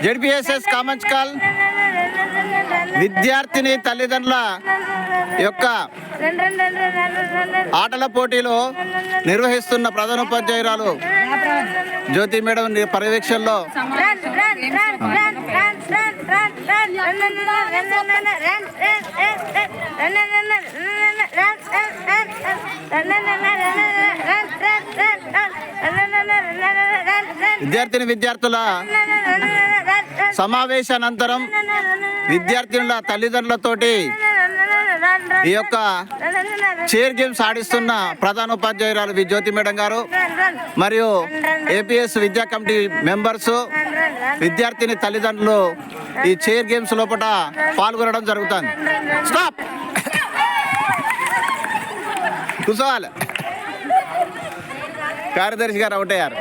ZPSS కామంచికల్ విద్యార్థిని తల్లిదండ్రుల యొక్క ఆటల పోటీలో నిర్వహిస్తున్న ప్రధానోపాధ్యాయురాలు జ్యోతి మేడం పర్యవేక్షణలో విద్యార్థుల సమావేశానంతరం విద్యార్థినుల తల్లిదండ్రులతోటి ఈ యొక్క చైర్ గేమ్స్ ఆడిస్తున్న ప్రధానోపాధ్యాయురాలు జ్యోతి మేడం గారు మరియు ఏపీఎస్ విద్యా కమిటీ మెంబర్స్ విద్యార్థిని తల్లిదండ్రులు ఈ చైర్ గేమ్స్ లోపల పాల్గొనడం జరుగుతుంది. స్టాప్ కూర్చోవాలి. కార్యదర్శి గారు అవుట్ అయ్యారు.